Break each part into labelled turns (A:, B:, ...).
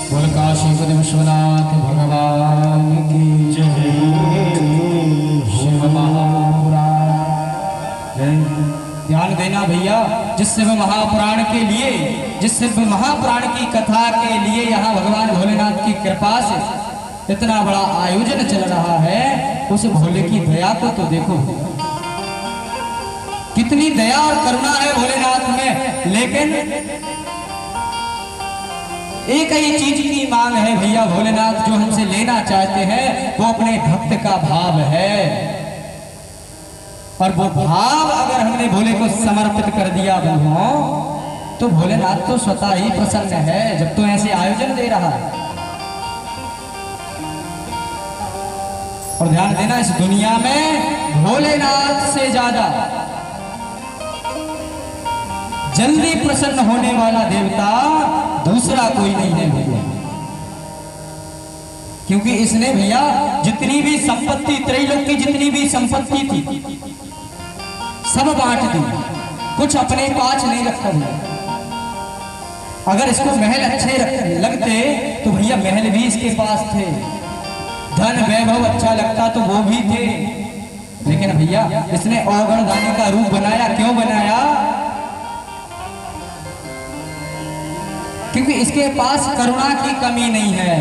A: बोल काशीपति विश्वनाथ भगवान की जय। शिव महापुराण ध्यान देना भैया, जिस शिव महापुराण के लिए, जिस शिव महापुराण की कथा के लिए यहाँ भगवान भोलेनाथ की कृपा से इतना बड़ा आयोजन चल रहा है, उस भोले की दया को तो देखो, कितनी दया और करुणा है भोलेनाथ में। लेकिन एक ही चीज की मांग है भैया भोलेनाथ, जो हमसे लेना चाहते हैं वो अपने भक्त का भाव है। और वो भाव अगर हमने भोले को समर्पित कर दिया बंधुओं, तो भोलेनाथ तो स्वतः ही प्रसन्न है, जब तो ऐसे आयोजन दे रहा है। और ध्यान देना, इस दुनिया में भोलेनाथ से ज्यादा जल्दी प्रसन्न होने वाला देवता दूसरा कोई नहीं है भैया। क्योंकि इसने भैया जितनी भी संपत्ति, त्रैलोक की जितनी भी संपत्ति थी सब बांट दी, कुछ अपने पास नहीं रखा भैया। अगर इसको महल अच्छे लगते तो भैया महल भी इसके पास थे, धन वैभव अच्छा लगता तो वो भी थे। लेकिन भैया इसने औगण दानी का रूप बनाया। क्यों बनाया? क्योंकि इसके पास करुणा की कमी नहीं है।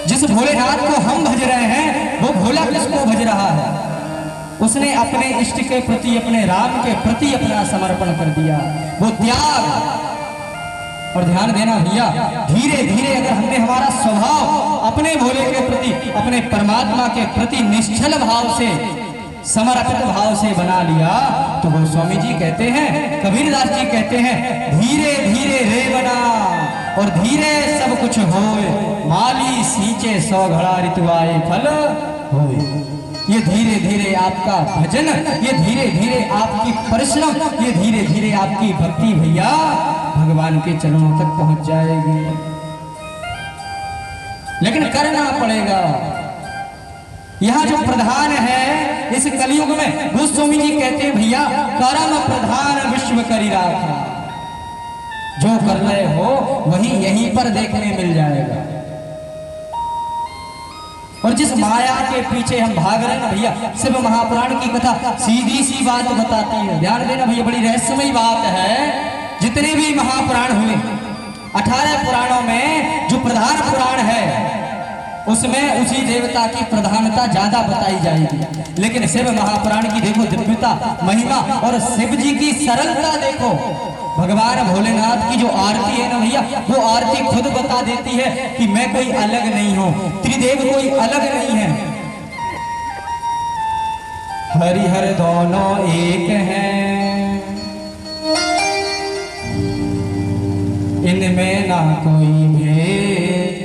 A: जिस भोलेनाथ को हम भज रहे हैं वो भोला किसको भज रहा है? उसने अपने इष्ट के प्रति, अपने राम के प्रति अपना समर्पण कर दिया, वो त्याग। और ध्यान देना भैया, धीरे धीरे अगर हमने हमारा स्वभाव अपने भोले के प्रति, अपने परमात्मा के प्रति निश्चल भाव से, समर्पित भाव से बना लिया, तो वो स्वामी जी कहते हैं, कबीरदास जी कहते हैं, धीरे धीरे रे बना और धीरे सब कुछ होए, माली सींचे 100 घड़ा ऋतुआए फल होए। ये धीरे धीरे आपका भजन, ये धीरे धीरे आपकी परिश्रम, ये धीरे धीरे आपकी भक्ति भैया भगवान के चरणों तक पहुंच जाएगी। लेकिन करना पड़ेगा। यहाँ जो प्रधान है इस कलयुग में, गोस्वामी जी कहते हैं भैया, कर्म प्रधान विश्व करी राखा। जो कर रहे हो वही यहीं पर देखने मिल जाएगा। और जिस माया के पीछे हम भाग रहे हैं भैया, शिव महापुराण की कथा सीधी सी बात बताती है। ध्यान देना भैया, बड़ी रहस्यमयी बात है। जितने भी महापुराण हुए, 18 पुराणों में जो प्रधान पुराण है उसमें उसी देवता की प्रधानता ज्यादा बताई जाएगी। लेकिन शिव महापुराण की देखो दिव्यता, महिमा और शिव जी की सरलता देखो। भगवान भोलेनाथ की जो आरती है ना भैया, वो आरती खुद बता देती है कि मैं कोई अलग नहीं हूं, त्रिदेव कोई अलग नहीं है, हरिहर दोनों एक हैं, इनमें ना कोई भेद।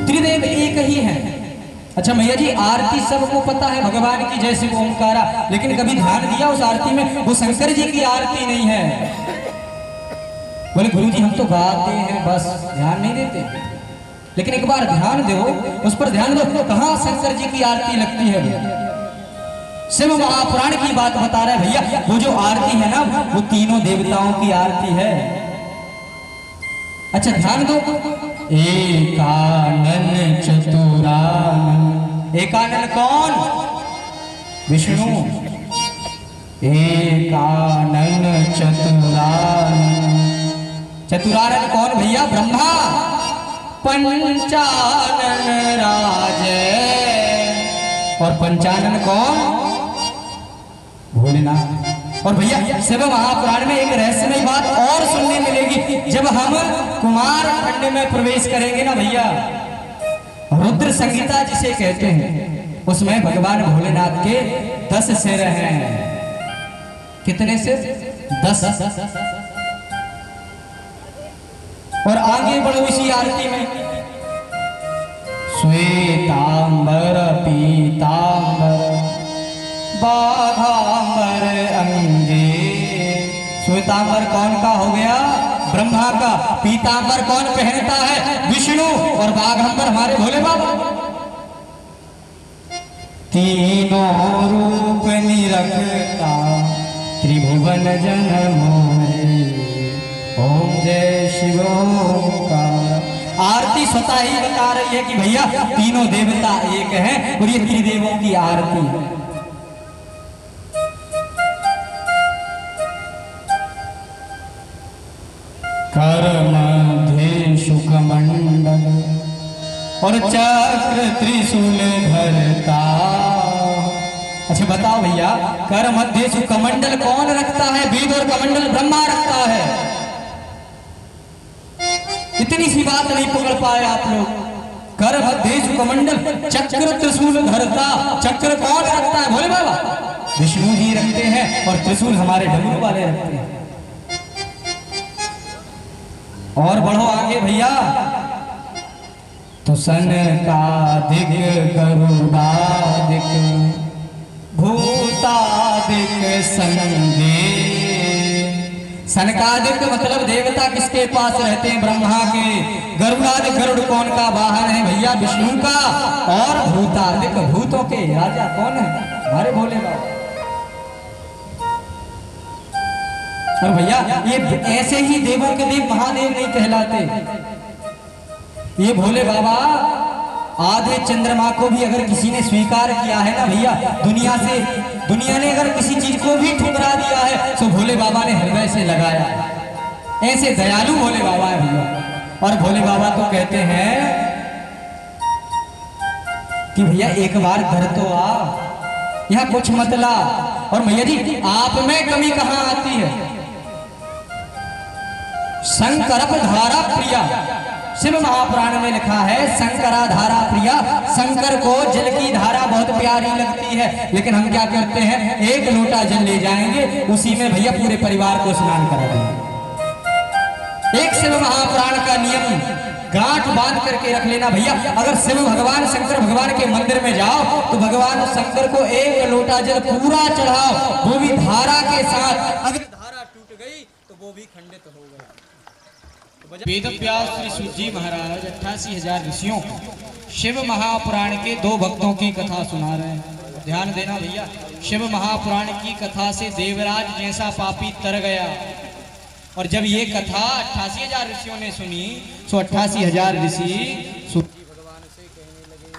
A: त्रिदेव एक ही है। अच्छा भैया जी, आरती सबको पता है भगवान की, जैसे ओमकारा, लेकिन कभी ध्यान दिया उस आरती में वो शंकर जी की आरती नहीं है। बोले गुरु जी हम तो गाते हैं बस, ध्यान नहीं देते। लेकिन एक बार ध्यान दो, उस पर ध्यान दो, कहां शंकर जी की आरती लगती है। शिव महापुराण की बात बता रहे भैया, वो जो आरती है ना वो तीनों देवताओं की आरती है। अच्छा ध्यान दो, एकानन चतुरानन। एकानन कौन? विष्णु। एकानन चतुरानन। चतुरानन कौन भैया? ब्रह्मा। पंचानन राजे। और पंचानन कौन? भोलेनाथ। और भैया शिव महापुराण में एक रहस्यमयी बात और सुनने मिलेगी। जब हम कुमार खंड में प्रवेश करेंगे ना भैया, रुद्र संगीता जिसे कहते हैं, उसमें भगवान भोलेनाथ के 10 सिर हैं। कितने सिर? 10। और आगे बढ़ो इसी आरती में, श्वेतांबर पीतांबर बाघांबर अंगे। श्वेतांबर कौन का हो गया? ब्रह्मा का। पीतांबर कौन पहनता है? विष्णु। और बाघांबर हमारे भोले बाबा। तीनों रूप निरखता त्रिभुवन जन मोहे। ओम जय शिव ओंकार। आरती स्वतः ही बता रही है कि भैया तीनों देवता एक हैं और ये त्रिदेवों की आरती है। कर मध्य शुकमंडल और चक्र त्रिशूल धरता। अच्छा बताओ भैया, कर मध्य शुकमंडल कौन रखता है? वेद और कमंडल ब्रह्मा रखता है। इतनी सी बात नहीं पकड़ पाए आप लोग। कर मध्य शुकमंडल चक्र त्रिशूल धरता। चक्र कौन रखता है? भोले बाबा विष्णु जी रखते हैं और त्रिशूल हमारे डमरू वाले रखते हैं। और बढ़ो आगे भैया, तो सनकादिक गरुड़ादिक भूतादिक संगे। सनकादिक मतलब देवता किसके पास रहते हैं? ब्रह्मा के। गरुड़ादिक, गरुड़ कौन का वाहन है भैया? विष्णु का। और भूतादिक, भूतों के राजा कौन है? हमारे भोले बाबा। और भैया ये ऐसे ही देवों के देव महादेव नहीं कहलाते। ये भोले बाबा आधे चंद्रमा को भी अगर किसी ने स्वीकार किया है ना भैया, दुनिया ने अगर किसी चीज को भी ठुकरा दिया है तो भोले बाबा ने हृदय से लगाया है। ऐसे दयालु भोले बाबा है भैया। और भोले बाबा तो कहते हैं कि भैया एक बार घर तो आ, यहाँ कुछ मत ला। और भैया जी आप में कमी कहाँ आती है? शंकर धारा प्रिया, शिव महापुराण में लिखा है शंकरा धारा प्रिया। शंकर को जल की धारा बहुत प्यारी लगती है, लेकिन हम क्या करते हैं? एक लोटा जल ले जाएंगे, उसी में भैया पूरे परिवार को स्नान करा देंगे। एक शिव महापुराण का नियम गांठ बांध करके रख लेना भैया। अगर शिव भगवान शंकर भगवान के मंदिर में जाओ तो भगवान शंकर को एक लोटा जल पूरा चढ़ाओ, वो भी धारा के साथ। अगर धारा टूट गई तो वो भी खंडित हो गया। वेद व्यास श्री सूजी महाराज 88,000 ऋषियों शिव महापुराण के 2 भक्तों की कथा सुना रहे हैं। ध्यान देना भैया, शिव महापुराण की कथा से देवराज जैसा पापी तर गया। और जब ये कथा 88,000 ऋषियों ने सुनी तो 88,000 ऋषि सूजी भगवान से कहने लगे,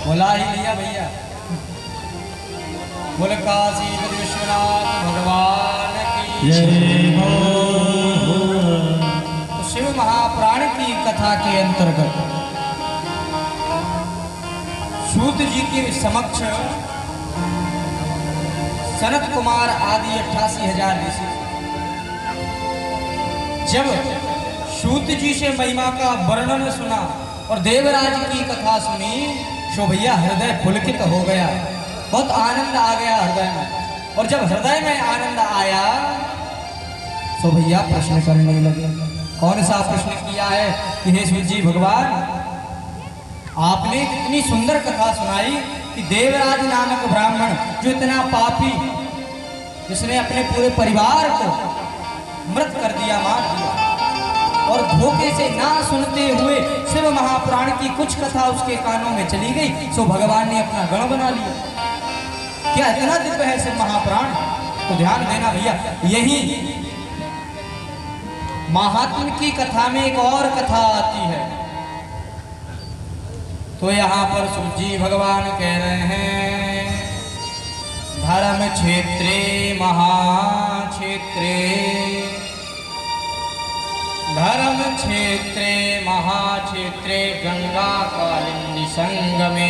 A: बोला ही लिया भैया। बोल काशी विश्वनाथ भगवान की जय हो। तो शिव महापुराण की कथा के अंतर्गत सूत जी के समक्ष सनत कुमार आदि 88,000 ऋषि जब सूत जी से महिमा का वर्णन सुना और देवराज की कथा सुनी तो भैया हृदय पुलकित हो गया, बहुत आनंद आ गया हृदय में। और जब हृदय में आनंद आया तो भैया प्रश्न करने लगे। कौन सा प्रश्न किया है कि हे सूत जी भगवान, आपने इतनी सुंदर कथा सुनाई कि देवराज नामक ब्राह्मण जो इतना पापी, जिसने अपने पूरे परिवार को मृत कर दिया, मार दिया, और धोखे से ना सुनते हुए शिव महापुराण की कुछ कथा उसके कानों में चली गई, सो भगवान ने अपना गण बना लिया। क्या इतना दिव्य है शिव महापुराण? तो ध्यान देना भैया, यही महात्म की कथा में एक और कथा आती है। तो यहाँ पर सूत जी भगवान कह रहे हैं, धर्म क्षेत्रे महाक्षेत्रे धर्म क्षेत्रे महाक्षेत्रे गंगा कालिंदी संगमे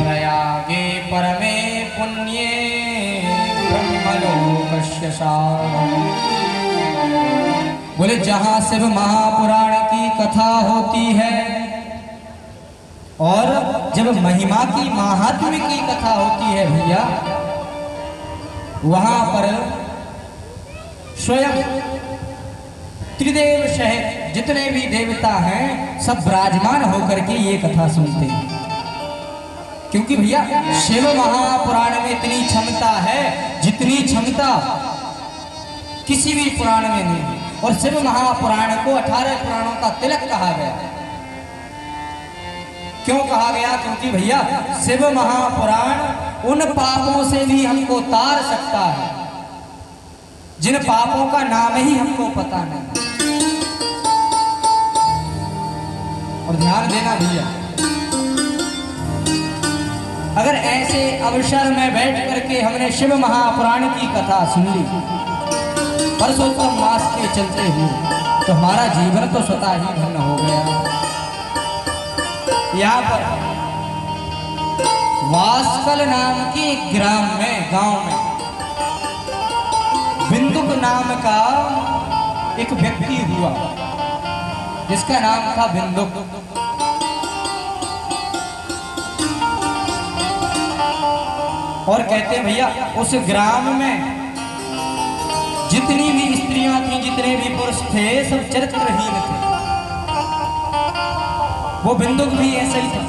A: प्रयागे परमे पुण्ये ब्रह्मलोकस्य सारम्। बोले जहाँ शिव महापुराण की कथा होती है और जब महिमा की महात्म्य की कथा होती है भैया, वहां पर स्वयं त्रिदेव सहित जितने भी देवता हैं सब विराजमान होकर के ये कथा सुनते हैं। क्योंकि भैया शिव महापुराण में इतनी क्षमता है जितनी क्षमता किसी भी पुराण में नहीं। और शिव महापुराण को 18 पुराणों का तिलक कहा गया। क्यों कहा गया? क्योंकि भैया शिव महापुराण उन पापों से भी हमको तार सकता है जिन पापों का नाम ही हमको पता नहीं। और ध्यान देना भैया, अगर ऐसे अवसर में बैठ करके हमने शिव महापुराण की कथा सुन ली परसोत्तम मास के चलते हुए, तो हमारा जीवन तो स्वतः ही धन्य हो गया। यहाँ पर वास्कल नाम के एक ग्राम में, गांव में बिंदुक नाम का एक व्यक्ति हुआ जिसका नाम था बिंदुक। और कहते हैं भैया उस ग्राम में जितनी भी स्त्रियां थी, जितने भी पुरुष थे, सब चरित्रहीन थे। वो बिंदुक भी ऐसा ही था।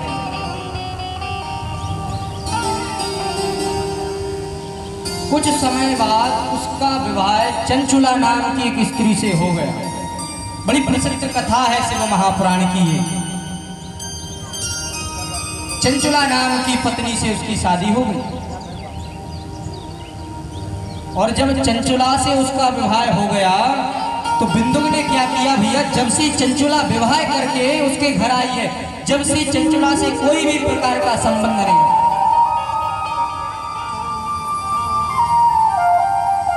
A: कुछ समय बाद उसका विवाह चंचुला नाम की एक स्त्री से हो गया। बड़ी प्रसिद्ध कथा है शिव महापुराण की ये। चंचुला नाम की पत्नी से उसकी शादी हो गई। और जब चंचुला से उसका विवाह हो गया तो बिंदुक ने क्या किया भैया, जब से चंचुला विवाह करके उसके घर आई है, जब से चंचुला से कोई भी प्रकार का संबंध नहीं,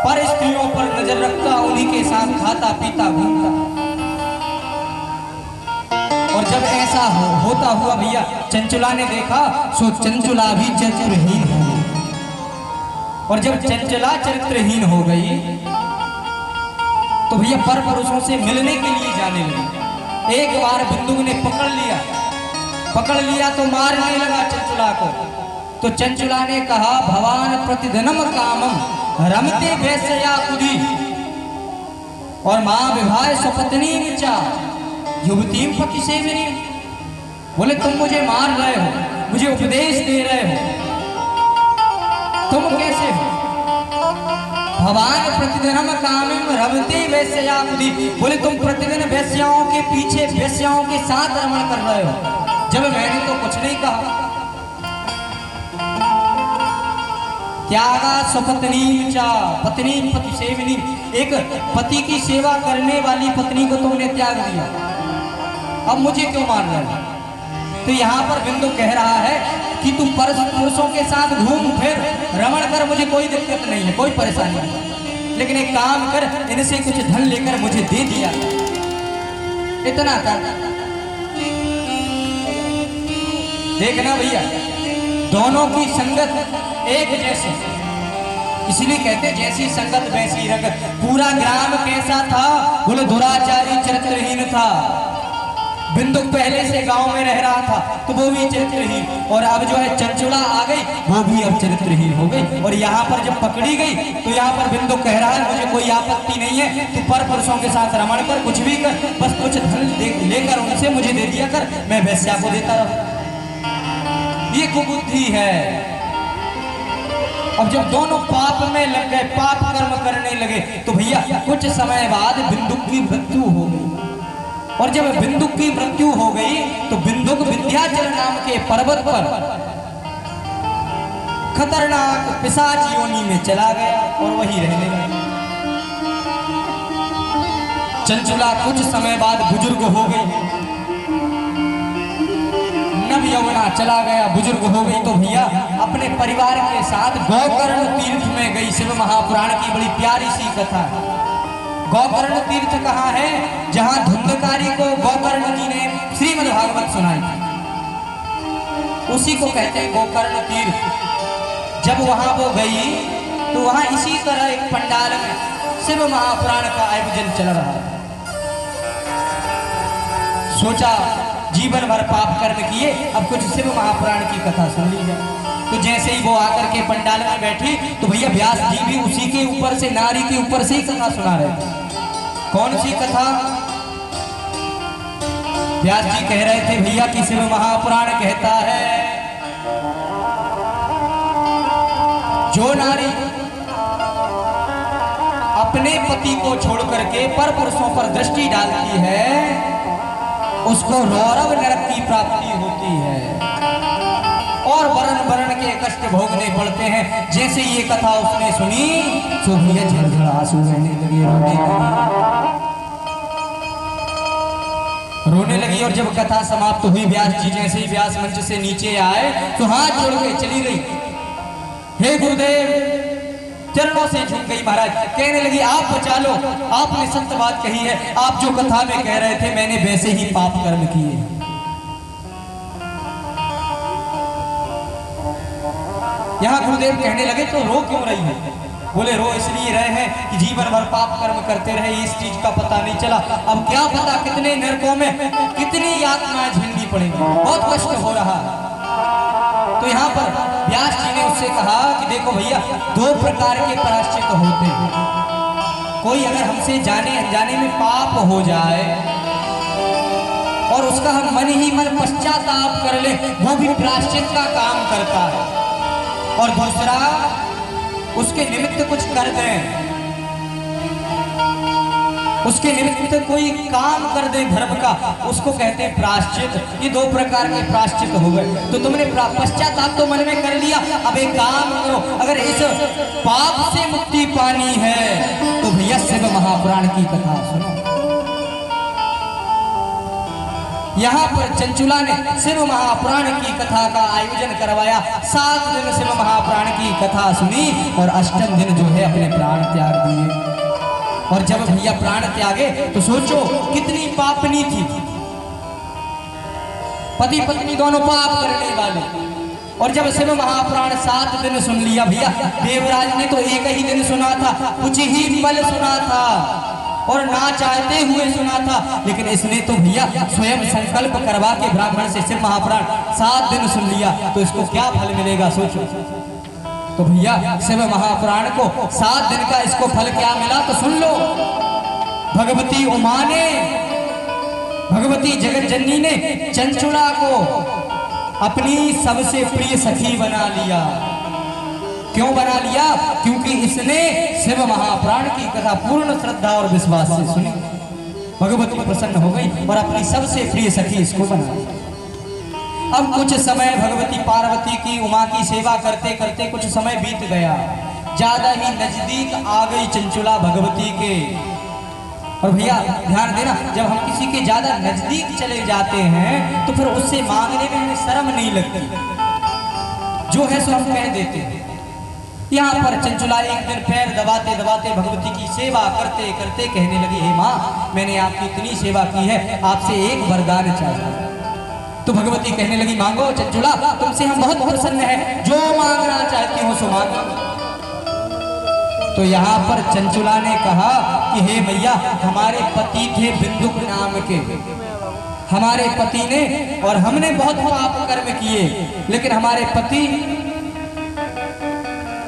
A: पर स्त्रियों पर नजर रखता, उन्हीं के साथ खाता पीता घूमता। और जब ऐसा होता हुआ भैया चंचुला ने देखा, सो चंचुला भी चरित्रहीन हो गई। और जब चंचुला चरित्रहीन हो गई तो भैया पर पुरुषों से मिलने के लिए जाने लगी। एक बार बिंदुक ने पकड़ लिया तो मारने लगा चंचुला को। तो चंचुला ने कहा, भवान प्रतिदिनम कामम रमते वैश्या कुदी और मां विवाह स्वपत्नी नीचा युवती पति सेविनी। बोले तुम मुझे मार रहे हो, मुझे उपदेश दे रहे हो, तुम कैसे हो? भवान प्रतिदिनम कामम रमते वैश्या कुदी। बोले तुम प्रतिदिन वैश्याओं के पीछे, वैश्याओं के साथ रमण कर रहे हो, जब मैंने तो कुछ नहीं कहा। त्यागा स्वपत्नी चा, पत्नी पति सेविनी, एक पति की सेवा करने वाली पत्नी को तुमने त्याग दिया, अब मुझे क्यों मार रहे हो? तो यहाँ पर बिंदु कह रहा है कि तू पुरुषों के साथ घूम फिर रमण कर, मुझे कोई दिक्कत नहीं है, कोई परेशानी नहीं, लेकिन एक काम कर, इनसे कुछ धन लेकर मुझे दे दिया, इतना कर। देखना भैया दोनों की संगत एक जैसी, इसलिए कहते जैसी संगत वैसी रंगत। पूरा ग्राम कैसा था? बोले दुराचारी चरित्रहीन था। बिंदुक पहले से गांव में रह रहा था तो वो भी चरित्रहीन, और अब जो है चंचुला आ गई वो भी अब चरित्रहीन हो गई। और यहाँ पर जब पकड़ी गई तो यहाँ पर बिंदुक कह रहा है मुझे कोई आपत्ति नहीं है, तू पर पुरुषों के साथ रमण कर, कुछ भी कर, बस कुछ धन लेकर उनसे मुझे दे दिया कर, मैं वैश्या को देता रहूं। ये कुबुद्धि है। अब जब दोनों पाप में लग गए, पाप कर्म करने लगे, तो भैया कुछ समय बाद बिंदुक की मृत्यु हो गई। और जब बिंदुक की मृत्यु हो गई तो बिंदुक विंध्याचल नाम के पर्वत पर खतरनाक पिशाच योनि में चला गया और वहीं रहने लगा। चंचुला कुछ समय बाद बुजुर्ग हो गई, नव जब यमुना चला गया, बुजुर्ग हो गई, तो भैया अपने परिवार के साथ गौकर्ण तीर्थ में गई। शिव महापुराण की बड़ी प्यारी सी कथा है। गौकर्ण तीर्थ कहाँ है? जहां धुंधकारी को गौकर्ण जी ने श्रीमद् भागवत सुनाई थी, उसी को कहते हैं गोकर्ण तीर्थ। जब वहां वो गई तो वहां इसी तरह एक पंडाल में शिव महापुराण का आयोजन चल रहा है। सोचा जीवन भर पाप कर्म किए, अब कुछ शिव महापुराण की कथा सुन ली जाए। तो जैसे ही वो आकर के पंडाल में बैठी तो भैया व्यास जी भी उसी के ऊपर से, नारी के ऊपर से ही कथा सुना रहे थे। कौन सी कथा? व्यास जी कह रहे थे भैया कि शिव महापुराण कहता है, जो नारी अपने पति को छोड़ करके पर पुरुषों पर दृष्टि डालती है, उसको रौरव नरक की प्राप्ति होती है और वर्ण वर्ण के कष्ट भोगने पड़ते हैं। जैसे ये कथा उसने सुनी तो भैया झरझर आंसू बहने लगे, रोने लगी। और जब कथा समाप्त हुई, व्यास जी जैसे ही व्यास मंच से नीचे आए तो हाथ जोड़ के चली गई, हे गुरुदेव, चरणों से झुक गई। महाराज कहने लगी, आप बचा लो, आपने सत्य बात कही है, आप जो कथा में कह रहे थे मैंने वैसे ही पाप कर्म किए। यहाँ गुरुदेव कहने लगे, तो रो क्यों रही है? बोले, रो इसलिए रहे हैं कि जीवन भर पाप कर्म करते रहे, इस चीज का पता नहीं चला। अब क्या पता कितने नरकों में कितनी यातनाएं झेलनी पड़ेंगी, बहुत कष्ट हो रहा है। तो यहाँ पर व्यास जी ने उससे कहा कि देखो भैया, दो प्रकार के प्रायश्चित होते हैं। कोई अगर हमसे जाने अनजाने में पाप हो जाए और उसका हम मन ही मन पश्चाताप कर ले, वो भी प्रायश्चित का काम करता है। और दूसरा, उसके निमित्त कुछ कर दें, उसके निमित्त कोई काम कर दे धर्म का, उसको कहते हैं प्रायश्चित। ये दो प्रकार के प्रायश्चित हो गए। तो तुमने पश्चाताप तो मन में कर लिया, अब एक काम करो, अगर इस पाप से मुक्ति पानी है तो भैया शिव महापुराण की कथा सुनो। यहाँ पर चंचुला ने शिव महापुराण की कथा का आयोजन करवाया। 7 दिन शिव महापुराण की कथा सुनी और अष्टम दिन जो है अपने प्राण त्याग दिए। और जब भैया प्राण त्यागे तो सोचो कितनी पापनी थी, पति पत्नी दोनों पाप करने वाले। और जब शिव महापुराण 7 दिन सुन लिया, भैया देवराज ने तो एक ही दिन सुना था, कुछ ही पल सुना था और ना चाहते हुए सुना था, लेकिन इसने तो भैया स्वयं संकल्प करवा के ब्राह्मण से शिव महापुराण 7 दिन सुन लिया, तो इसको क्या फल मिलेगा सोचो। तो भैया शिव महापुराण को 7 दिन का इसको फल क्या मिला तो सुन लो। भगवती उमा ने, भगवती जगत जननी ने चंचुला को अपनी सबसे प्रिय सखी बना लिया। क्यों बना लिया? क्योंकि इसने शिव महापुराण की कथा पूर्ण श्रद्धा और विश्वास से सुनी। भगवती प्रसन्न हो गई और अपनी सबसे प्रिय सखी इसको बना लिया। अब कुछ समय भगवती पार्वती की, उमा की सेवा करते करते कुछ समय बीत गया। ज्यादा ही नजदीक आ गई चंचुला भगवती के। और भैया ध्यान देना, जब हम किसी के ज्यादा नजदीक चले जाते हैं तो फिर उससे मांगने में हमें शर्म नहीं लगती, जो है सो हम कह देते हैं। यहाँ पर चंचुला एक दिन पैर दबाते दबाते भगवती की सेवा करते करते कहने लगी, हे माँ, मैंने आपकी इतनी सेवा की है, आपसे एक वरदान चाहिए। तो भगवती कहने लगी, मांगो चंचुला, तुमसे हम बहुत प्रसन्न हैं, जो मांगना चाहती हो सो मांगो। तो यहाँ पर चंचुला ने कहा कि हे मैया, हमारे पति थे बिंदुक नाम के, हमारे पति ने, और हमने बहुत पाप कर्म किए, लेकिन हमारे पति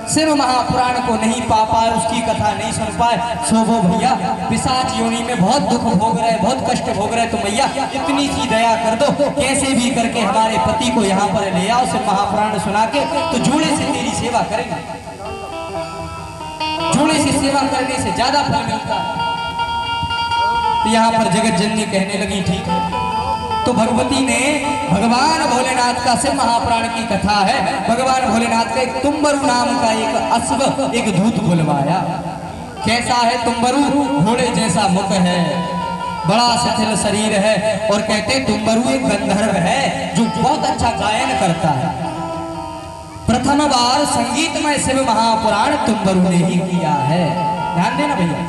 A: शिव महापुराण को नहीं पा पाए, उसकी कथा नहीं सुन पाए, सो वो भैया पिशाच योनि में बहुत दुख भोग रहे, बहुत कष्ट भोग रहे। तो मैया इतनी सी दया कर दो, कैसे भी करके हमारे पति को यहाँ पर ले आओ, शिव महापुराण सुना के तो जूड़े से तेरी सेवा करेंगे। जूड़े से सेवा करने से ज्यादा फल मिलता है। तो यहाँ पर जगत जननी कहने लगी, ठीक है। तो भगवती ने भगवान भोलेनाथ का शिव महापुराण की कथा है, भगवान भोलेनाथ का एक तुम्बरु नाम का एक अश्व, एक दूत बुलवाया। कैसा है तुम्बरु? घोड़े जैसा मुख है, बड़ा शिथिल शरीर है। और कहते तुम्बरु एक गंधर्व है जो बहुत अच्छा गायन करता है। प्रथम बार संगीतमय शिव महापुराण तुम्बरु ने ही किया है। ध्यान देना भैया,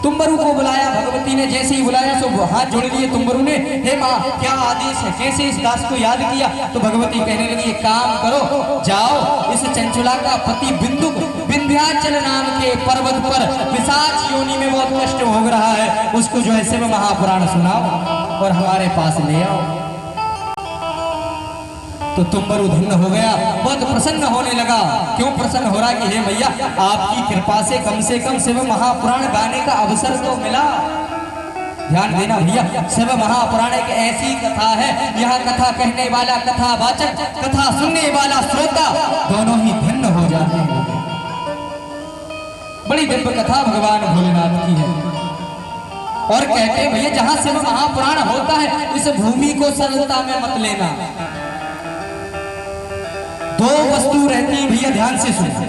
A: तुम्बरु को बुलाया भगवती ने, जैसे ही बुलाया सो हाथ जोड़ लिए तुम्बरु ने, हे माँ क्या आदेश है, कैसे इस दास को याद किया? तो भगवती कहने लगी एक काम करो, जाओ इस चंचुला का पति बिंदु विंध्याचल नाम के पर्वत पर पिशाच योनि में बहुत कष्ट भोग रहा है, उसको जो है शिव महापुराण सुनाओ और हमारे पास ले आओ। तो तुम्बरु धन्य हो गया, बहुत प्रसन्न होने लगा। क्यों प्रसन्न हो रहा कि हे भैया आपकी कृपा से कम शिव महापुराण गाने का अवसर तो मिला। ध्यान देना भैया, शिव महापुराण एक ऐसी कथा है, यहाँ कथा कहने वाला, कथा वाचक, कथा सुनने वाला श्रोता दोनों ही धन्य हो जाते हैं। बड़ी दिव्य कथा भगवान भोलेनाथ की है। और कहते हैं भैया जहां शिव महापुराण होता है इस भूमि को सरलता में मत लेना। दो वस्तु रहती है भैया, ध्यान से सुनो,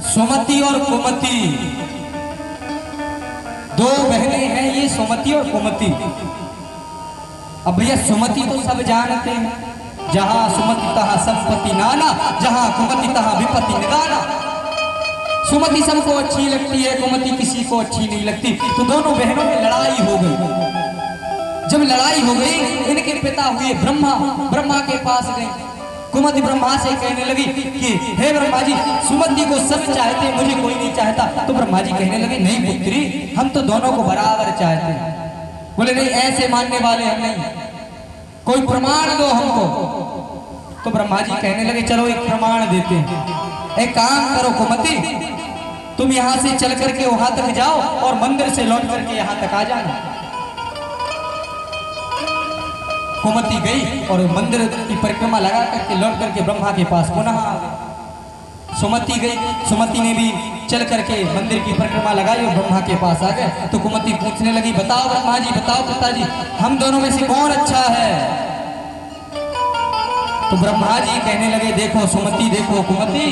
A: सुमति और कुमति। दो बहनें हैं ये सुमति और कुमति। अब भैया सुमति तो सब जानते हैं, जहां सुमति तहां संपत्ति नाना, जहां कुमति तहां विपत्ति निदाना। सुमति सबको अच्छी लगती है, कुमति किसी को अच्छी नहीं लगती। तो दोनों बहनों में लड़ाई हो गई। जब लड़ाई हो गई, इनके पिता हुए ब्रह्मा के पास गए। कुमति ब्रह्मा से कहने लगी कि हे ब्रह्मा जी, सुमति को सब चाहते, मुझे कोई नहीं चाहता। तो ब्रह्मा जी कहने लगे नहीं पुत्री, हम तो दोनों को बराबर चाहते हैं। बोले नहीं ऐसे मानने वाले हम नहीं, कोई प्रमाण दो हमको। तो ब्रह्मा जी कहने लगे चलो एक प्रमाण देते हैं। एक काम करो कुमति, तुम यहाँ से चल करके वहां तक जाओ और मंदिर से लौट करके यहाँ तक आ जाना। कुमति गई और मंदिर की परिक्रमा लगा करके लौट करके ब्रह्मा के पास पुनः आ गई। सुमति गई, सुमति ने भी चल करके मंदिर की परिक्रमा लगाई और ब्रह्मा के पास आ गए। तो कुमति पूछने लगी बताओ ब्रह्मा जी, बताओ पिताजी, हम दोनों में से कौन अच्छा है? तो ब्रह्मा जी कहने लगे देखो सुमति, देखो कुमति,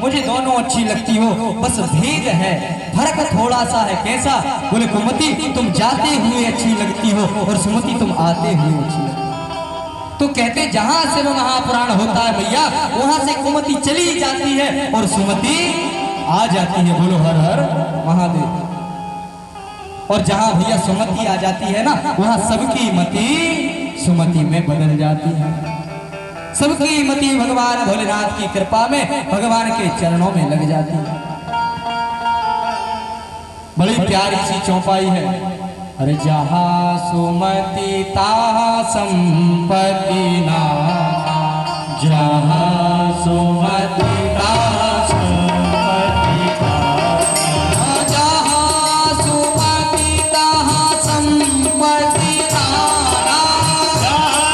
A: मुझे दोनों अच्छी लगती हो, बस भेद है, फर्क थोड़ा सा है। कैसा? बोले कुमति तुम जाते हुए अच्छी लगती हो और सुमति तुम आते हुए अच्छी लगती हो। तो कहते जहां शिव महापुराण होता है भैया, वहां से कुमति चली जाती है और सुमति आ जाती है। बोलो हर हर महादेव। और जहां भैया सुमति आ जाती है ना, वहां सबकी मति सुमति में बदल जाती है। सबकी मति भगवान भोलेनाथ की कृपा में भगवान के चरणों में लग जाती है। बड़ी प्यारी सी चौपाई है। अरे जहाँ सुमति तहाँ संपत्ति नाना, जहाँ सुमति तहाँ संपत्ति नाना, जहाँ सुमति तहाँ संपत्ति नाना, जहाँ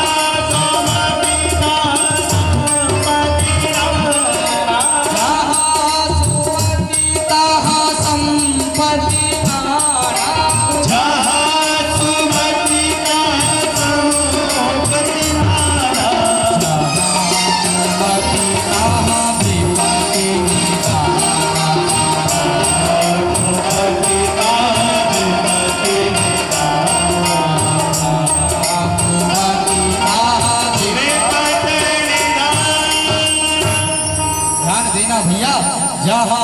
A: सुमति तहाँ संपत्ति नाना, जहाँ सुमति तहाँ संपत्ति नाना, जहाँ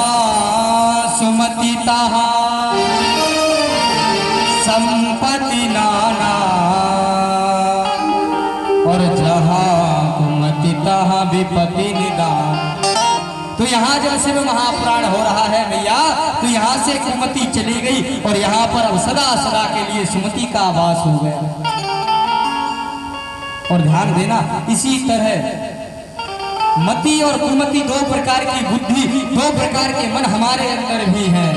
A: सुमति तहाँ संपत्ति नाना, और जहाँ कुमति तहाँ विपत्ति निदान। तो यहाँ जब शिव महापुराण हो रहा है भैया, तो यहाँ से कुमति चली गई और यहाँ पर अब सदा सदा के लिए सुमति का वास हो गया। और ध्यान देना, इसी तरह मति और कुमति दो प्रकार की बुद्धि, दो प्रकार के मन हमारे अंदर भी है।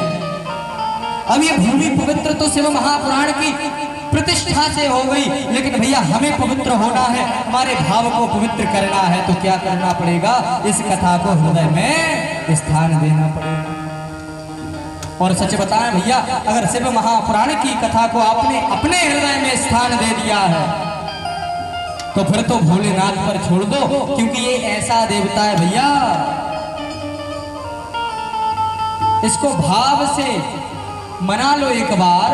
A: अब ये भूमि पवित्र तो शिव महापुराण की प्रतिष्ठा से हो गई, लेकिन भैया हमें पवित्र होना है, हमारे भाव को पवित्र करना है। तो क्या करना पड़ेगा? इस कथा को हृदय में स्थान देना पड़ेगा। और सच बताएं भैया, अगर शिव महापुराण की कथा को आपने अपने हृदय में स्थान दे दिया है तो फिर तो भोलेनाथ पर छोड़ दो, क्योंकि ये ऐसा देवता है भैया, इसको भाव से मना लो एक बार,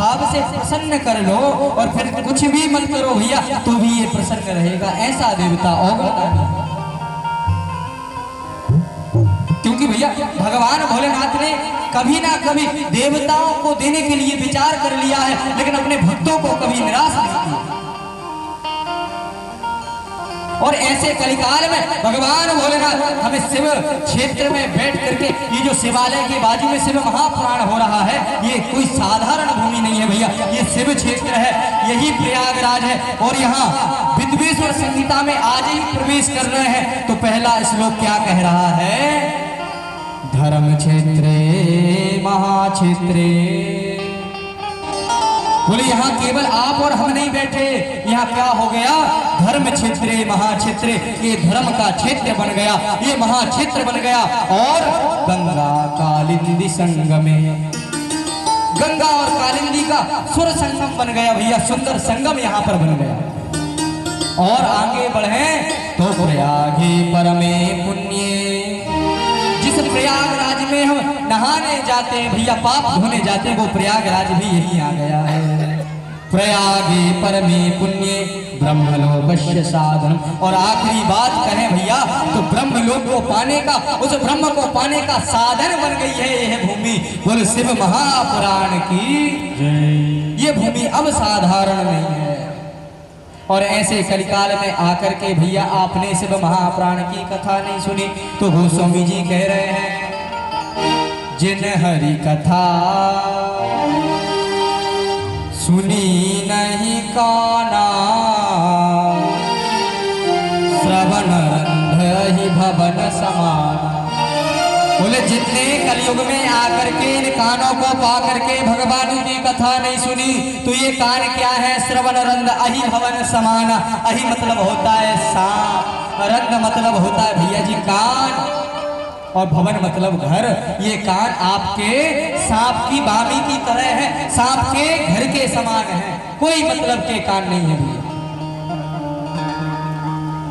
A: भाव से प्रसन्न कर लो और फिर कुछ भी मत करो भैया तो भी ये प्रसन्न रहेगा, ऐसा देवता और क्योंकि भैया भगवान भोलेनाथ ने कभी ना कभी देवताओं को देने के लिए विचार कर लिया है, लेकिन अपने भक्तों को कभी निराश नहीं किया। और ऐसे कलिकाल में भगवान भोलेनाथ हमें शिव क्षेत्र में बैठ करके, ये जो शिवालय के बाजू में शिव महापुराण हो रहा है, ये कोई साधारण भूमि नहीं है भैया, ये शिव क्षेत्र है, यही प्रयागराज है। और यहाँ विद्वेश्वर संहिता में आज ही प्रवेश कर रहे हैं तो पहला श्लोक क्या कह रहा है? धर्म क्षेत्रे महाक्षेत्रे। बोले यहाँ केवल आप और हम नहीं बैठे, यहाँ क्या हो गया? धर्म क्षेत्रे महाक्षेत्रे, ये धर्म का क्षेत्र बन गया, ये महाक्षेत्र बन गया। और गंगा कालिंदी संगमे, गंगा और कालिंदी का सुर संगम बन गया भैया, सुंदर संगम यहाँ पर बन गया। और आगे बढ़े तो प्रयागे परमे पुण्य, जिस प्रयागराज में हम नहाने जाते हैं भैया, पाप धोने जाते हैं, वो प्रयागराज भी यही आ गया है। प्रयागे परमे पुण्य ब्रह्मलोकस्य साधन। और आखिरी बात कहें भैया तो ब्रह्मलोक को पाने का, उस ब्रह्म को पाने का साधन बन गई है यह भूमि। बोले शिव महापुराण की जय। ये भूमि अब साधारण नहीं है। और ऐसे कलिकाल में आकर के भैया आपने शिव महापुराण की कथा नहीं सुनी तो गोस्वामी जी कह रहे हैं, जिन हरि कथा सुनी नहीं काना, श्रवण रंध ही भवन समान। बोले जितने कलयुग में आकर के इन कानों को पा करके भगवान की कथा नहीं सुनी तो ये कान क्या है? श्रवण रंध अहि भवन समाना। अहि मतलब होता है सांप, रंध मतलब होता है भैया जी कान, और भवन मतलब घर। ये कान आपके सांप की बामी की तरह है, सांप के घर के समान है, कोई मतलब के कान नहीं है भैया।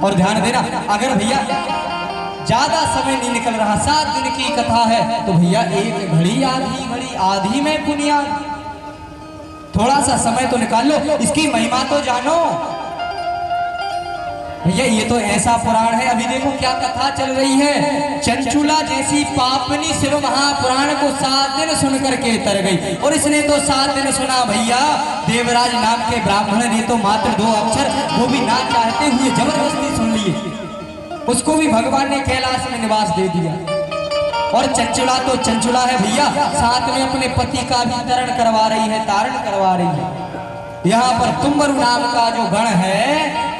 A: और ध्यान देना, अगर भैया ज्यादा समय नहीं निकल रहा, 7 दिन की कथा है तो भैया एक घड़ी आधी घड़ी आधी में पुनिया, थोड़ा सा समय तो निकाल लो, इसकी महिमा तो जानो भैया। ये तो ऐसा पुराण है, अभी देखो क्या कथा चल रही है। चंचुला जैसी पापनी शिव महापुराण को 7 दिन सुन करके तर गई, और इसने तो 7 दिन सुना भैया। देवराज नाम के ब्राह्मण ने तो मात्र 2 अक्षर, वो भी ना चाहते हुए जबरदस्ती सुन लिए, उसको भी भगवान ने कैलाश में निवास दे दिया। और चंचुला तो चंचुला है भैया, साथ में अपने पति का भी तरण करवा रही है, तारण करवा रही है। यहाँ पर तुम्बरु नाम का जो गण है,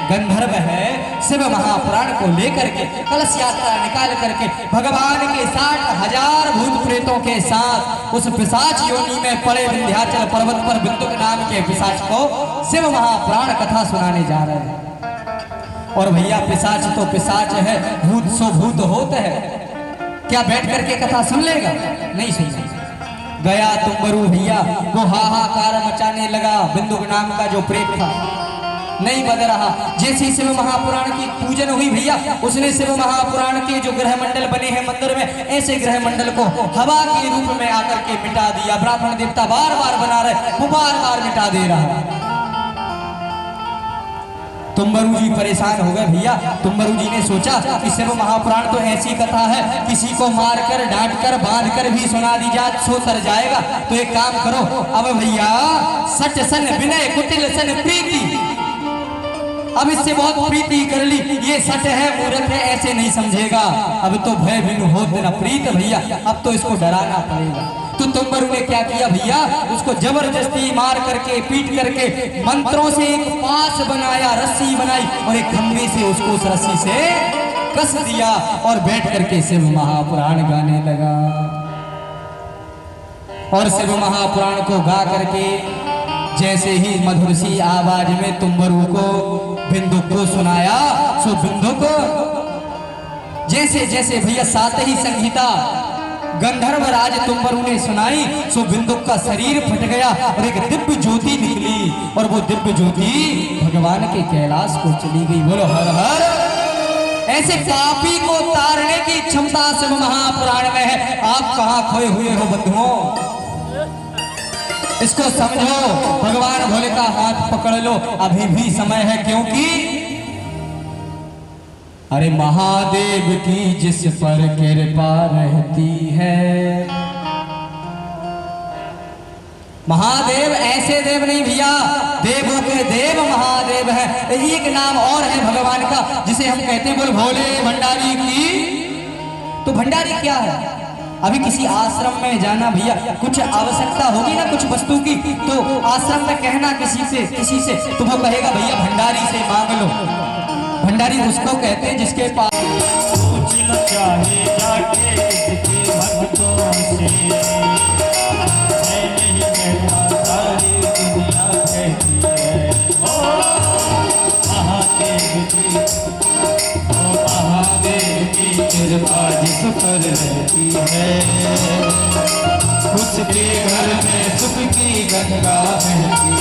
A: गंधर्व है, शिव महापुराण को लेकर के कलश यात्रा निकाल करके भगवान के 60,000 भूत प्रेतों के साथ उस पिशाच योनि में पड़े विंध्याचल पर्वत पर बिंदुक नाम के पिशाच को शिव महापुराण कथा सुनाने जा रहे हैं। और भैया पिशाच तो पिशाच है, भूत सो भूत होते हैं, क्या बैठ करके कथा सुन लेगा? नहीं सुन गया। तुम्बरु भैया वो हाहाकार मचाने लगा, बिंदुक नाम का जो प्रेत था नहीं बद रहा। जैसे शिव महापुराण की पूजन हुई भैया, उसने शिव महापुराण के जो ग्रह मंडल बने हैं मंदिर में, ऐसे ग्रह मंडल को हवा के रूप में आकर के मिटा दिया। ब्राह्मण देवता बार बार बना रहे, वो बार बार मिटा दे रहा। तुम्बरु जी परेशान हो गए भैया। तुम्बरु जी ने सोचा कि शिव महापुराण तो ऐसी कथा है, किसी को मारकर डांटकर बांधकर भी सुना दी जाए सो तर जाएगा। तो एक काम करो, अब भैया सच सन विनय कुटिल सन प्रीति, अब इससे बहुत प्रीति कर ली, ये सट है मूर्ख है ऐसे नहीं समझेगा। अब तो भय बिनु होत न प्रीत भैया, अब तो इसको डराना पड़ेगा। तो तुम्बरु ने क्या किया भैया, उसको जबरदस्ती मार करके पीट करके मंत्रों से एक पास बनाया, रस्सी बनाई और एक खंभे से उसको उस रस्सी से कस दिया और बैठ करके शिव महापुराण गाने लगा। और शिव महापुराण को गा करके जैसे ही मधुर सी आवाज में तुम्बरु को बिंदुक को सुनाया, सो बिंदुक जैसे जैसे भैया 7 ही संहिता गंधर्व राज तुम्बरु ने सुनाई, सो बिंदुक का शरीर फट गया और एक दिव्य ज्योति निकली, और वो दिव्य ज्योति भगवान के कैलाश को चली गई। बोलो हर हर। ऐसे पापी को तारने की क्षमता शिव महापुराण में है। आप कहाँ खोए हुए हो बंधुओं? इसको समझो, भगवान भोले का हाथ पकड़ लो, अभी भी समय है, क्योंकि अरे महादेव की जिस पर कृपा रहती है, महादेव ऐसे देव नहीं भैया, देवों के देव महादेव है। एक नाम और है भगवान का जिसे हम कहते हैं, बोल भोले भंडारी की। तो भंडारी क्या है? अभी किसी आश्रम में जाना भैया, कुछ आवश्यकता होगी ना कुछ वस्तु की, तो आश्रम में कहना किसी से तो वो कहेगा भैया भंडारी से मांग लो। भंडारी उसको कहते हैं जिसके पास चाहे जाके भक्तों से, सारी दुनिया कहती है महादेव की कृपा जिस पर रहती है, उसके घर में सुख की गंगा बहती है।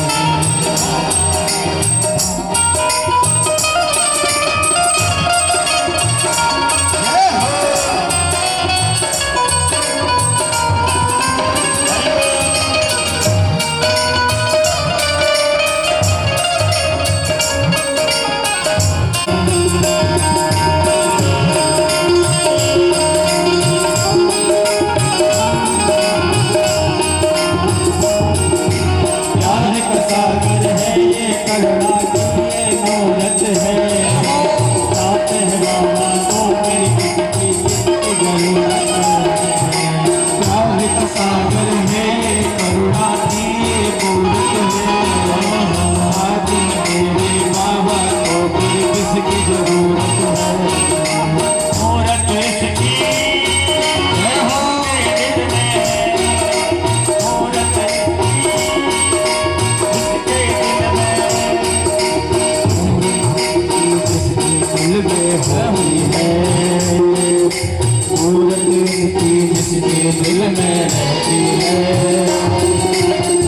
A: दिल में रहती है,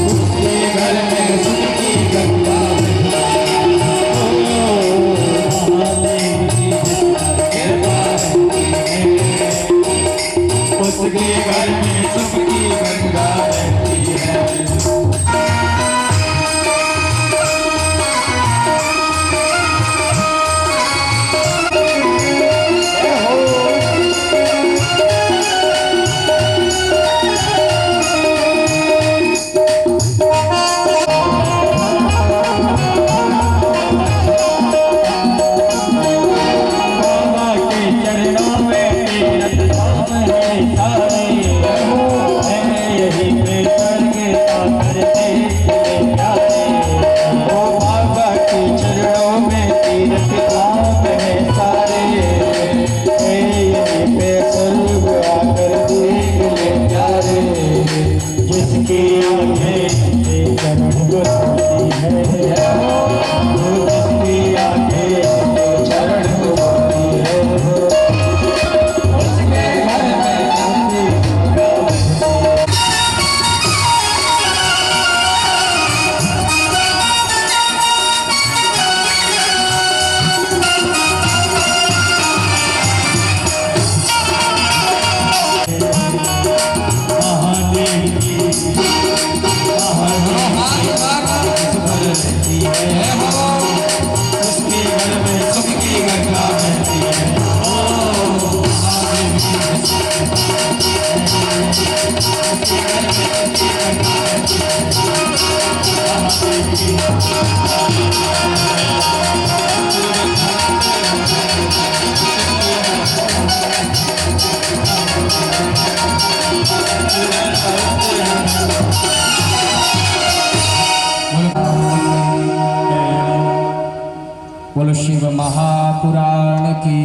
A: उसके घर में सुख की गंगा महादेव की कृपा रहती है, उसके घर में सुख की गंगा रहती है। बोलो शिव महापुराण की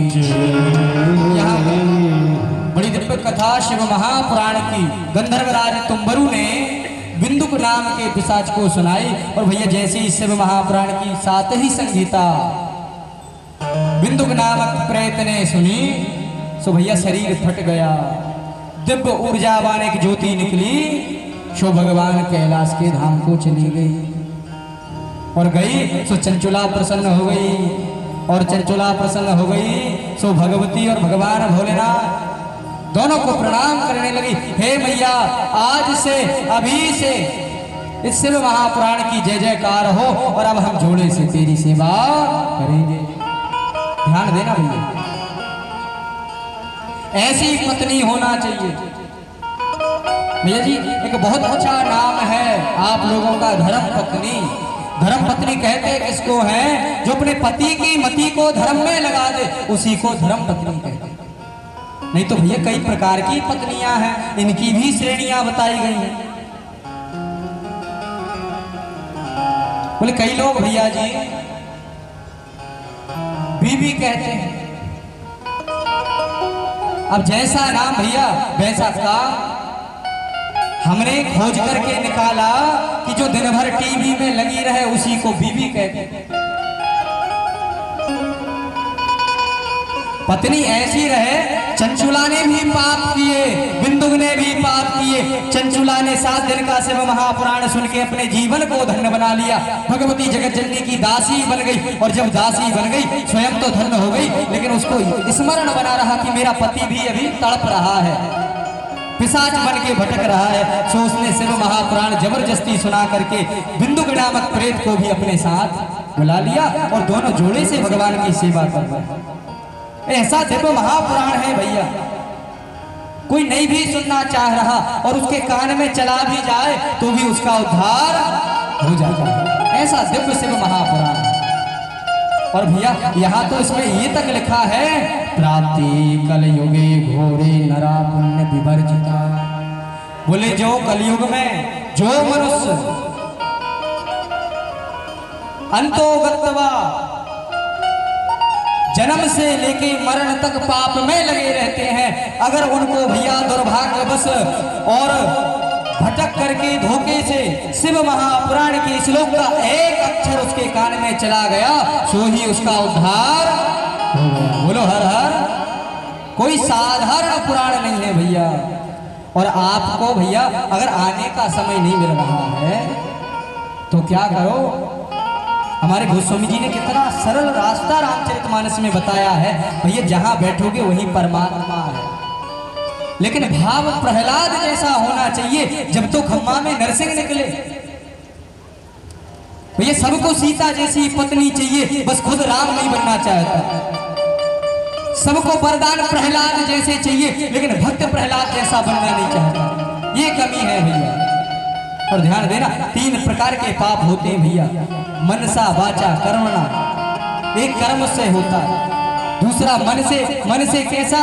A: यहाँ बड़ी दिव्य कथा शिव महापुराण की गंधर्वराज तुम्बरु ने बिंदुक नाम के पिशाच को सुनाई। और भैया जैसे ही शिव महापुराण की 7वीं संगीता बिंदुक नामक प्रेत ने सुनी, सो भैया शरीर फट गया, दिव्य ऊर्जावान एक ज्योति निकली, सो भगवान कैलाश के धाम को चली गई। और गई सो चंचुला प्रसन्न हो गई, और चंचुला प्रसन्न हो गई सो भगवती और भगवान भोलेनाथ दोनों को प्रणाम करने लगी। हे मैया, आज से अभी से इस शिव महापुराण की जय जयकार हो। और अब हम जोड़े से तेरी सेवा करेंगे। ध्यान देना भैया, ऐसी पत्नी होना चाहिए भैया जी। एक बहुत अच्छा नाम है आप लोगों का, धर्म पत्नी। धर्म पत्नी कहते किसको है? जो अपने पति की मति को धर्म में लगा दे, उसी को धर्म पत्नी कहते। नहीं तो भैया कई प्रकार की पत्नियां हैं, इनकी भी श्रेणियां बताई गई हैं। बोले कई लोग भैया जी बीबी कहते हैं। अब जैसा नाम भैया वैसा काम। हमने खोज करके निकाला कि जो दिन भर टीवी में लगी रहे उसी को बीबी कहते हैं। पत्नी ऐसी रहे। चंचुला ने भी पाप किए, बिंदुक ने भी पाप किए। चंचुला ने 7 दिन का शिव महापुराण सुन के अपने जीवन को धन्य बना लिया। भगवती जगत जननी की दासी बन गई, और जब दासी बन गई स्वयं तो धन्य हो गई, लेकिन उसको स्मरण बना रहा कि मेरा पति भी अभी तड़प रहा है, पिशाच बन के भटक रहा है। सो उसने शिव महापुराण जबरदस्ती सुना करके बिंदुक नामक प्रेत को भी अपने साथ बुला लिया, और दोनों जोड़े से भगवान की सेवा कर रहे। ऐसा दिव्य महापुराण है भैया, कोई नहीं भी सुनना चाह रहा और उसके कान में चला भी जाए तो भी उसका उद्धार हो जाता है। ऐसा दिव्य शिव महापुराण। और भैया यहाँ तो इसमें ये तक लिखा है, प्राप्ति कलयुगे घोरे नरा पुण्य विवर्जिता। बोले जो कलयुग में जो मनुष्य अंतोगतवा जन्म से लेके मरण तक पाप में लगे रहते हैं, अगर उनको भैया दुर्भाग्यवश और भटक करके धोखे से शिव महापुराण के श्लोक का एक अक्षर उसके कान में चला गया, सो ही उसका उद्धार हो गया। बोलो हर हर। कोई साधारण पुराण नहीं है भैया। और आपको भैया अगर आने का समय नहीं मिल रहा है तो क्या करो? हमारे गोस्वामी जी ने कितना सरल रास्ता रामचरितमानस में बताया है भैया, जहां बैठोगे वहीं परमात्मा है। लेकिन भाव प्रहलाद जैसा होना चाहिए। जब तो खम्मा में नरसिंह निकले भैया, सबको सीता जैसी पत्नी चाहिए, बस खुद राम नहीं बनना चाहता। सबको वरदान प्रहलाद जैसे चाहिए, लेकिन भक्त प्रहलाद जैसा बनना नहीं चाहता। ये कमी है भैया। और ध्यान देना, 3 प्रकार के पाप होते हैं भैया, मनसा वाचा कर्मणा। एक कर्म से होता है, दूसरा मन से कैसा?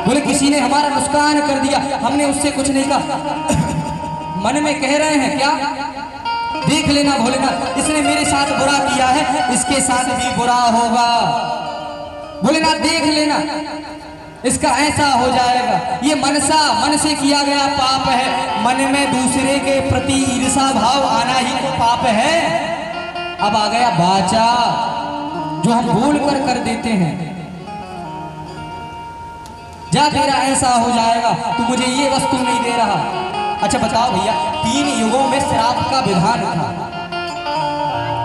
A: बोले किसी ने हमारा नुकसान कर दिया, हमने उससे कुछ नहीं कहा, मन में कह रहे हैं क्या? देख लेना भोलेनाथ, इसने मेरे साथ बुरा किया है, इसके साथ भी बुरा होगा। भोलेनाथ देख लेना, इसका ऐसा हो जाएगा। ये मन से किया गया पाप है। मन में दूसरे के प्रति ईर्षा भाव आना ही तो पाप है। अब आ गया वाचा, जो हम बोल कर देते हैं। जा तेरा ऐसा हो जाएगा, तू मुझे ये वस्तु नहीं दे रहा। अच्छा बताओ भैया, 3 युगों में श्राप का विधान था।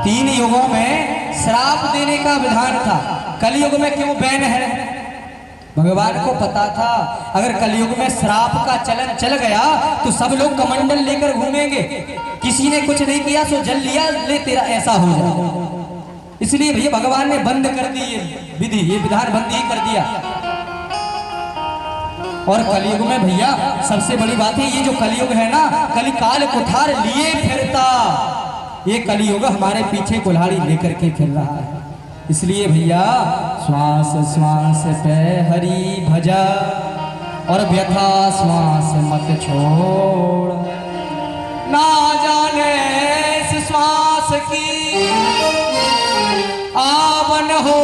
A: 3 युगों में श्राप देने का विधान था। कलयुग में क्यों बैन है? भगवान को पता था अगर कलयुग में श्राप का चलन चल गया तो सब लोग कमंडल लेकर घूमेंगे। किसी ने कुछ नहीं किया सो जल लिया, ले तेरा ऐसा हो जाए। इसलिए भैया भगवान ने बंद कर दी ये विधि, ये विधान बंद ही कर दिया। और कलयुग में भैया सबसे बड़ी बात है, ये जो कलयुग है ना, कलिकाल कुठार लिए फिरता। ये कलयुग हमारे पीछे कुल्हाड़ी लेकर के फिर रहा है। इसलिए भैया श्वास श्वास पे हरि भजा, और व्यथा श्वास मत छोड़। ना जाने इस श्वास की आवन हो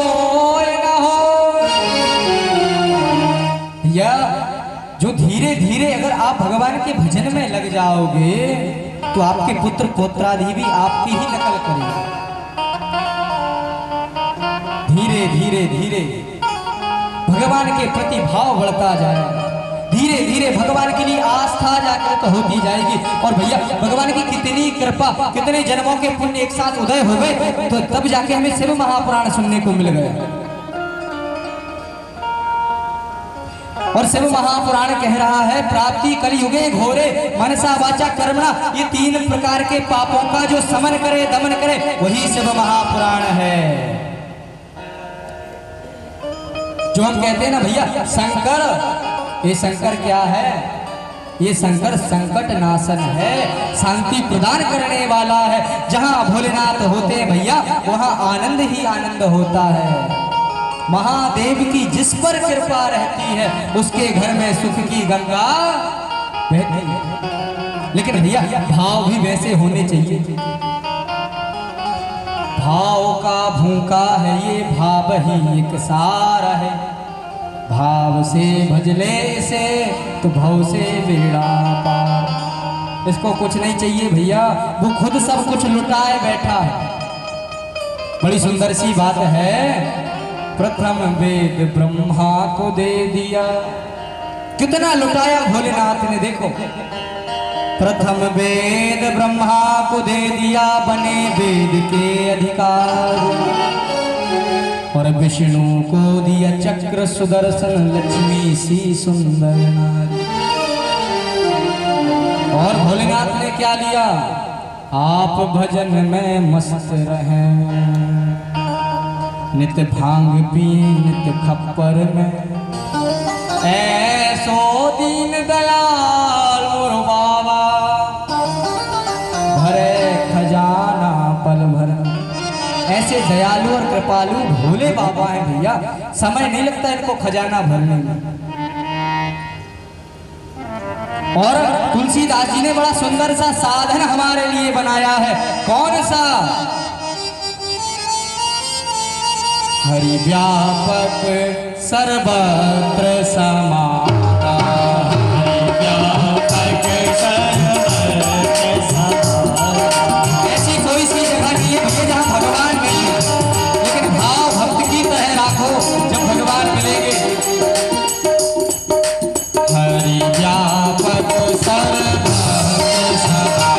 A: न हो। भैया जो धीरे धीरे अगर आप भगवान के भजन में लग जाओगे तो आपके पुत्र पौत्रादि भी आपकी ही नकल करेंगे। धीरे धीरे धीरे भगवान के प्रति भाव बढ़ता जाएगा। धीरे धीरे भगवान के लिए आस्था जाकर तो होती जाएगी। और भैया भगवान की कितनी कृपा, कितने जन्मों के पुण्य एक साथ उदय हो गए, तो तब जाके हमें शिव महापुराण सुनने को मिल गया। और शिव महापुराण कह रहा है प्राप्ति कलयुगे घोरे मनसा वाचा कर्मणा, ये 3 प्रकार के पापों का जो समन करे दमन करे वही शिव महापुराण है। जो हम कहते हैं ना भैया शंकर, ये शंकर क्या है? ये शंकर संकट नाशन है, शांति प्रदान करने वाला है। जहां भोलेनाथ होते हैं भैया वहां आनंद ही आनंद होता है। महादेव की जिस पर कृपा रहती है उसके घर में सुख की गंगा बहती है। लेकिन भैया भाव भी वैसे होने चाहिए। भाव का भूखा है ये भाव ही एक सारा है, भाव से भजले से तो भाव से बेड़ा पार। इसको कुछ नहीं चाहिए भैया, वो खुद सब कुछ लुटाए बैठा है। बड़ी सुंदर सी बात है, प्रथम वेद ब्रह्मा को दे दिया, कितना लुटाया भोलेनाथ ने देखो। प्रथम वेद ब्रह्मा को दे दिया, बने वेद के अधिकार। और विष्णु को दिया चक्र सुदर्शन, लक्ष्मी सी सुंदर नारी। और भोलेनाथ ने क्या लिया? आप भजन में मस्त रहें, नित्य भांग पिए नित्य खप्पर में, ऐसो दीन दयाल मोर बाबा, भरे खजाना पल भर। ऐसे दयालु और कृपालु भोले बाबा हैं भैया, समय नहीं लगता इनको खजाना भरने में। और तुलसीदास जी ने बड़ा सुंदर सा साधन हमारे लिए बनाया है। कौन सा? हरि व्यापक सर्वत्र समाना, हरि व्यापक सर्वत्र समाना। ऐसी कोई सी जगह नहीं है भैया जहाँ भगवान नहीं है, लेकिन भाव भक्त की तरह राखो, जब भगवान मिलेंगे। हरि व्यापक सर्वत्र समाना,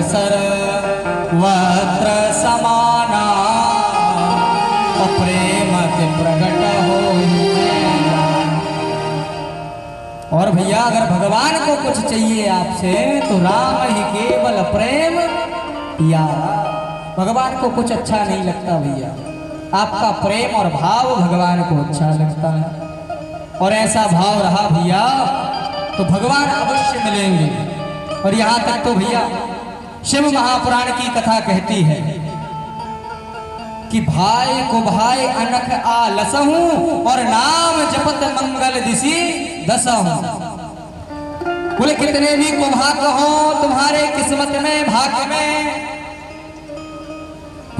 A: सर्वत्र समाना, प्रेम के प्रकट हो। और भैया अगर भगवान को कुछ चाहिए आपसे तो राम ही केवल प्रेम प्यारा। भगवान को कुछ अच्छा नहीं लगता भैया, आपका प्रेम और भाव भगवान को अच्छा लगता है। और ऐसा भाव रहा भैया तो भगवान अवश्य मिलेंगे। और यहाँ तक तो भैया शिव महापुराण की कथा कहती है कि भाई को भाई अनख आलसहू और नाम जपत मंगल दिशी दसहू। बोले कितने भी कुभाग हो तुम्हारे किस्मत में भाग्य में,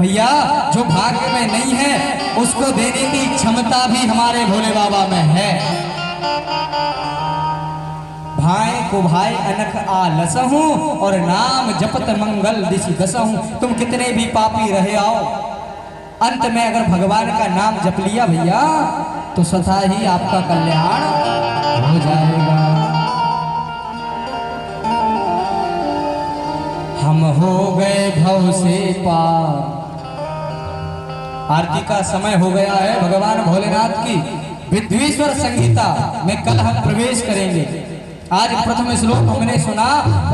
A: भैया जो भाग्य में नहीं है उसको देने की क्षमता भी हमारे भोले बाबा में है। भाई को भाई अनख आलसहू और नाम जपत मंगल दिशि दसहू। तुम कितने भी पापी रहे आओ, अंत में अगर भगवान का नाम जप लिया भैया तो सदा ही आपका कल्याण हो जाएगा। हम हो गए भव से पार। आरती का समय हो गया है। भगवान भोलेनाथ की विद्वेश्वर संहिता में कल हम प्रवेश करेंगे। आज प्रथम श्लोक हमने सुना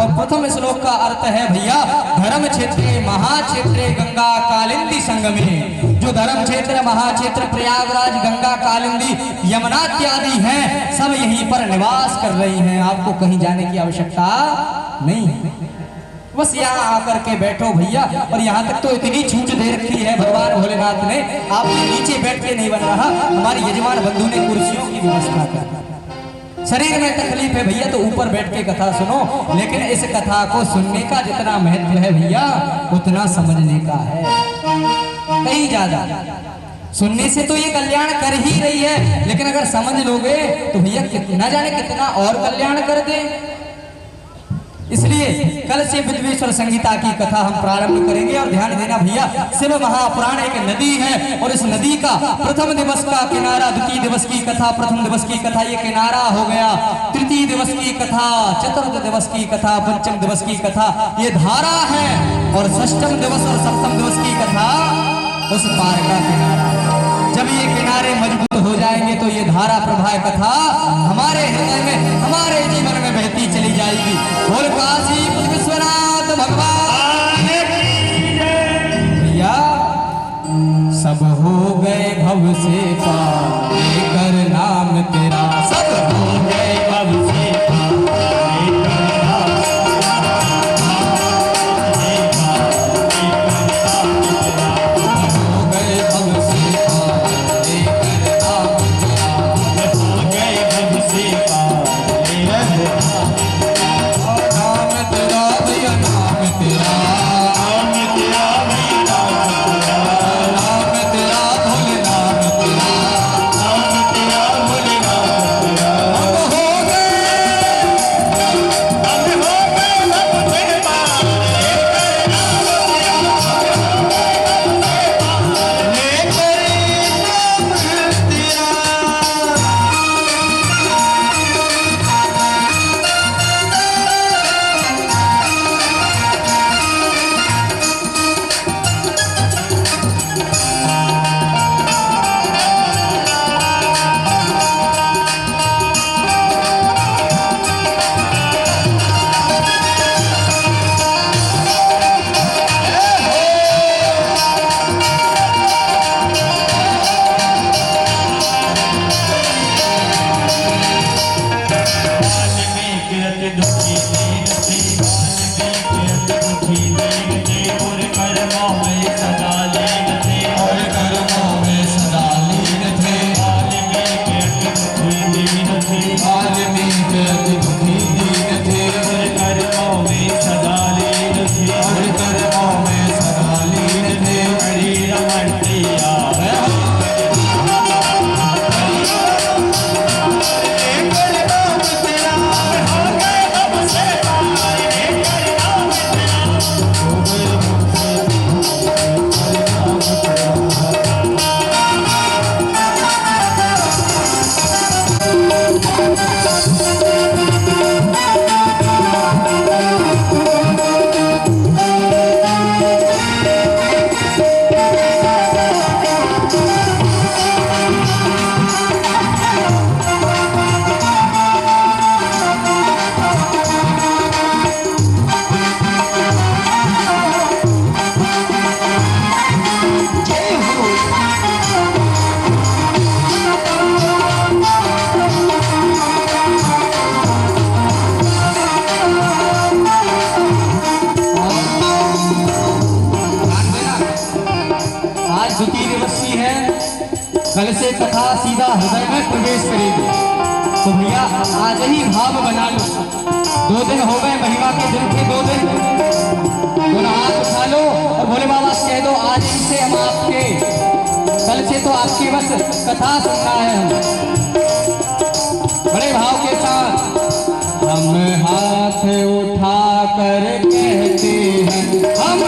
A: और प्रथम श्लोक का अर्थ है भैया धर्म क्षेत्रे महाक्षेत्रे गंगा कालिंदी संगमे। जो धर्म क्षेत्र महाक्षेत्र प्रयागराज गंगा कालिंदी यमुना इत्यादि हैं सब यहीं पर निवास कर रही हैं। आपको कहीं जाने की आवश्यकता नहीं, बस यहाँ आकर के बैठो भैया। और यहाँ तक तो इतनी छूट दे रखी है भगवान भोलेनाथ ने, आपके नीचे बैठ के नहीं बन रहा, हमारे यजमान बंधु ने कुर्सियों की व्यवस्था कर। शरीर में तकलीफ है भैया तो ऊपर बैठ के कथा सुनो, लेकिन इस कथा को सुनने का जितना महत्व है भैया उतना समझने का है कहीं ज्यादा। सुनने से तो ये कल्याण कर ही रही है, लेकिन अगर समझ लोगे तो भैया कितना जाने कितना और कल्याण कर दे। इसलिए कल से विद्वेश्वर संहिता की कथा हम प्रारंभ करेंगे। और ध्यान देना भैया, शिव महापुराण एक नदी है और इस नदी का प्रथम दिवस का किनारा, द्वितीय दिवस की कथा, प्रथम दिवस की कथा ये किनारा हो गया, तृतीय दिवस की कथा, चतुर्थ दिवस की कथा, पंचम दिवस की कथा ये धारा है, और षष्ठम दिवस और सप्तम दिवस की कथा उस पार का किनारा। जब ये किनारे मजबूत हो जाएंगे तो ये धारा प्रवाह कथा हमारे हृदय में, हमारे जीवन में बहती चली जाएगी। बोल काशी विश्वनाथ भगवान भैया। सब हो गए भव से पार लेकर नाम तेरा, सब हो गए भव से कल से कथा सीधा हृदय में प्रवेश करेगी। तो भैया आज ही भाव बना लो, 2 दिन हो गए महिमा के दिन के 2 दिन, दोनों हाथ उठा लो और भोले बाबा से कह दो आज से हम आपके, कल से तो आपकी बस कथा सुनना है। बड़े भाव के साथ हम हाथ उठा कर कहते हैं हम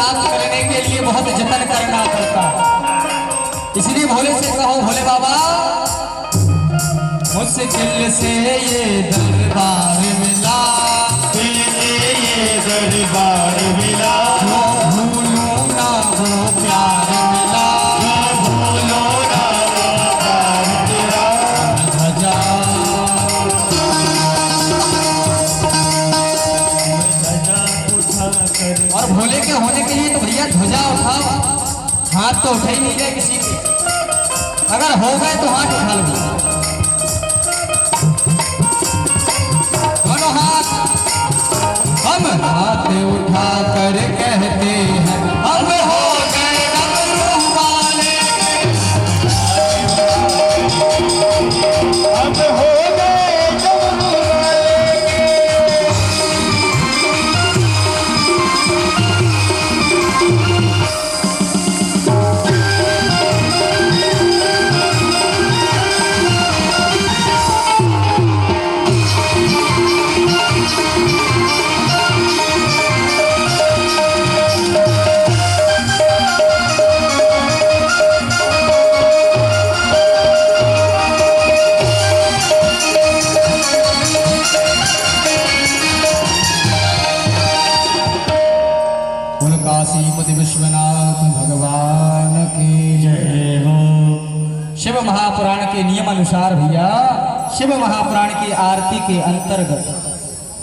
A: प्राप्त करने के लिए बहुत जतन करना पड़ता। इसलिए भोले से कहो, भोले बाबा मुश्किल से ये दरबार मिला, दिल से ये दरबार मिला, जो भूलो ना वो प्यार मिला, जो भूलो ना वो प्यार तेरा ध्वजा। और भोले के होने के लिए तो भैया ध्वजा उठाओ। हाथ तो उठा ही नहीं गए किसी के, अगर हो गए तो हाथ उठा लो। दोनों हाथ हम हाथ उठा कर कहते हैं, हम हो गए डमरू वाले, हम हो गए डमरू काशीपति विश्वनाथ भगवान की जय हो। शिव महापुराण के नियम अनुसार भैया शिव महापुराण की आरती के अंतर्गत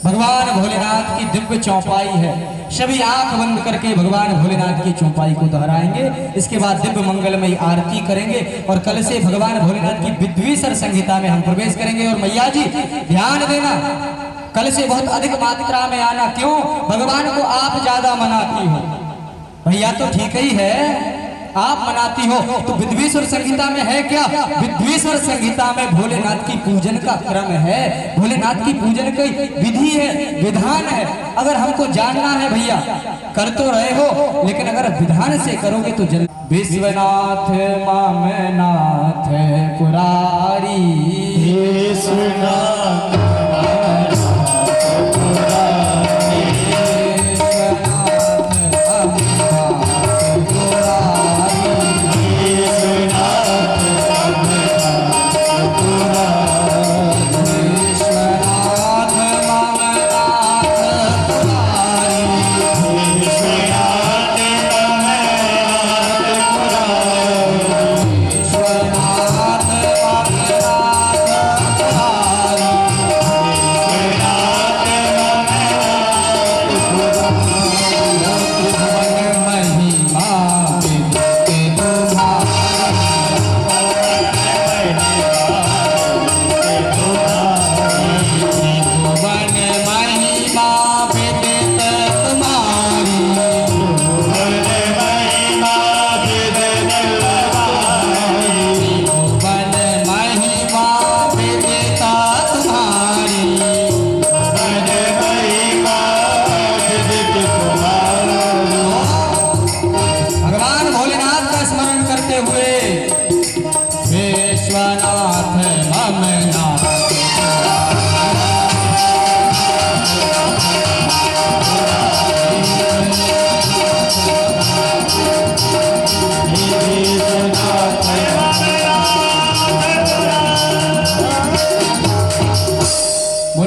A: भगवान भोलेनाथ की दिव्य चौपाई है। सभी आंख बंद करके भगवान भोलेनाथ की चौपाई को दोहराएंगे। इसके बाद दिव्य मंगलमयी आरती करेंगे और कल से भगवान भोलेनाथ की विद्वेश्वर संहिता में हम प्रवेश करेंगे। और मैया जी ध्यान देना, कल से बहुत अधिक मात्रा में आना। क्यों? भगवान को आप ज्यादा मनाती हो भैया, तो ठीक ही है, आप मनाती हो तो विद्वेश्वर संहिता में है क्या? विद्वेश्वर संहिता में भोलेनाथ की पूजन का क्रम है, भोलेनाथ की पूजन की विधि है, विधान है। अगर हमको जानना है भैया, कर तो रहे हो, लेकिन अगर विधान से करोगे तो जल विश्वनाथ मामनाथ पुरारी, विश्वनाथ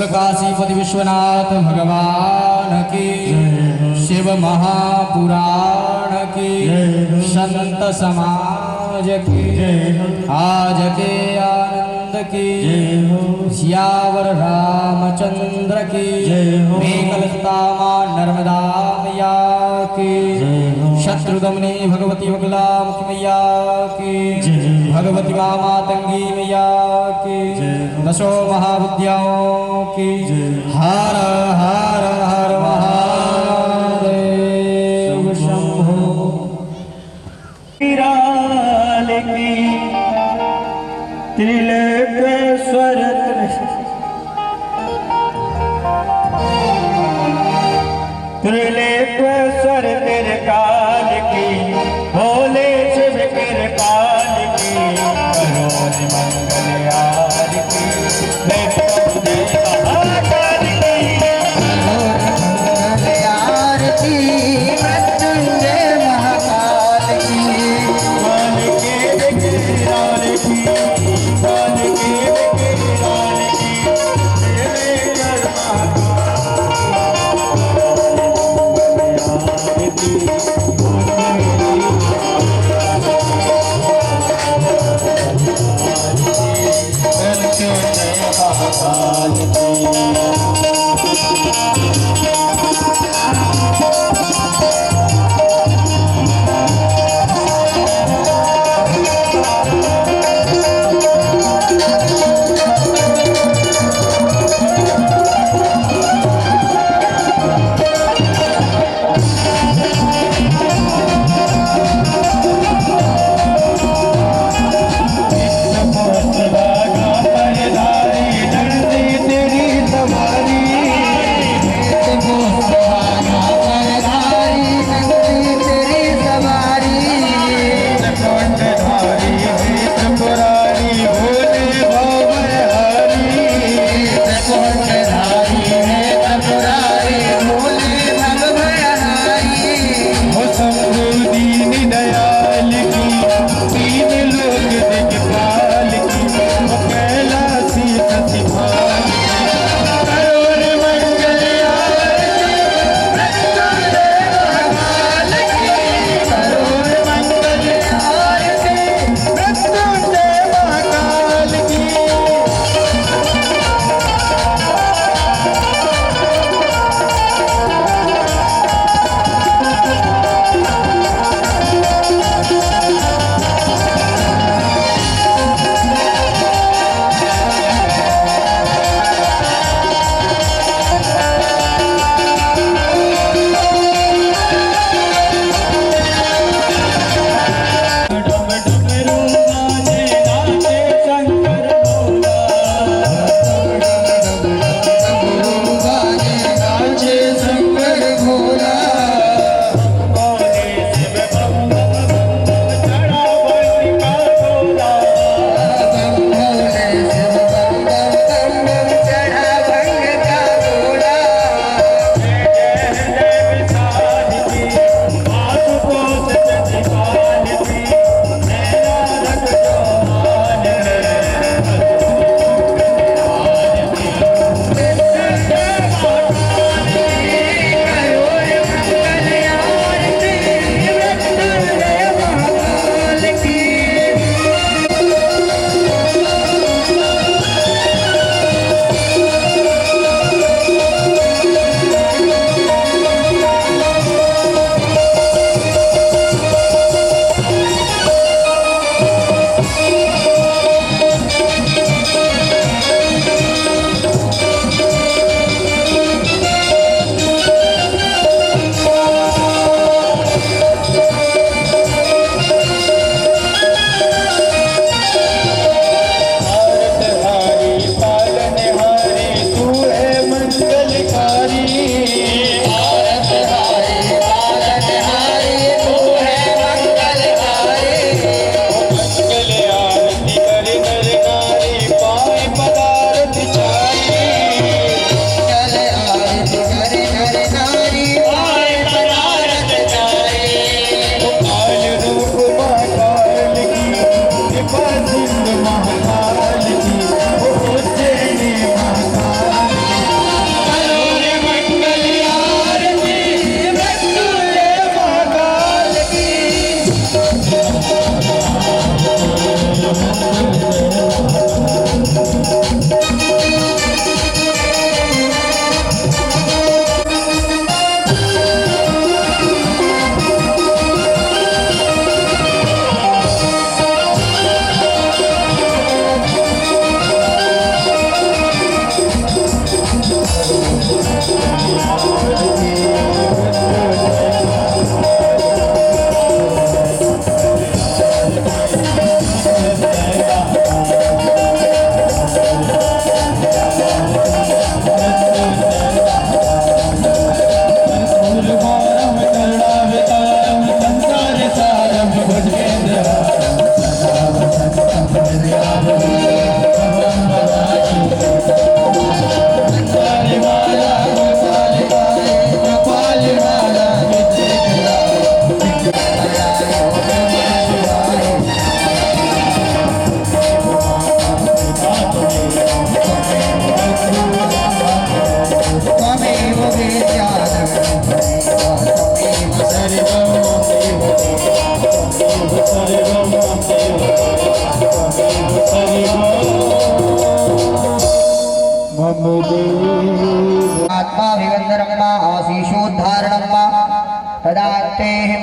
A: काशीपति विश्वनाथ भगवान की, शिव महापुराण की, संत समाज की, आज के आनंद की, सियावर रामचंद्र की, मेघलता मां नर्मदा मैया की, शत्रुदमनी भगवती बगलामुखी मैया की, भगवती मां मातंगी मैया की, दशो महाविद्याओं की। हर हर हर महादेव शंभो।
B: विराल की त्रिलोकेश्वर त्रिलोकेश्वर त्रिकाल की, भोले शिव कृपाल की, करोड़ मंगल आरती, मृत्युंजय महाकाल की, करोड़ मंगल आरती, मृत्युंजय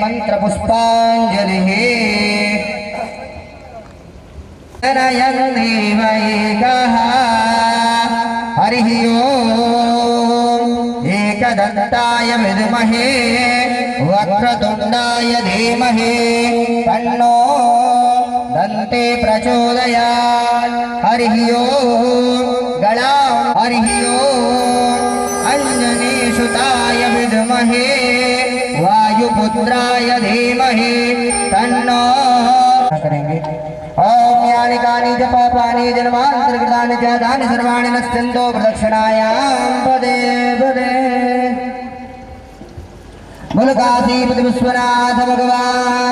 A: मंत्र पुष्पांजलि जनयन् देवैकः हरिः ओम् एकदन्ताय विद्महे वक्रतुण्डाय धीमहि तन्नो दन्ते प्रचोदयात् हरिः ओम् गणां हरिः ओम् अंजनीसुताय विद्महे वायुपुत्राय धीमहि तन्नो करेंगे। ओम यानि कानि च पापानि जन्मान्तरकृतानि च तानि सर्वाणि नश्यन्तो प्रदक्षिणायां पदे पदे। बोल काशीपति विश्वनाथ भगवान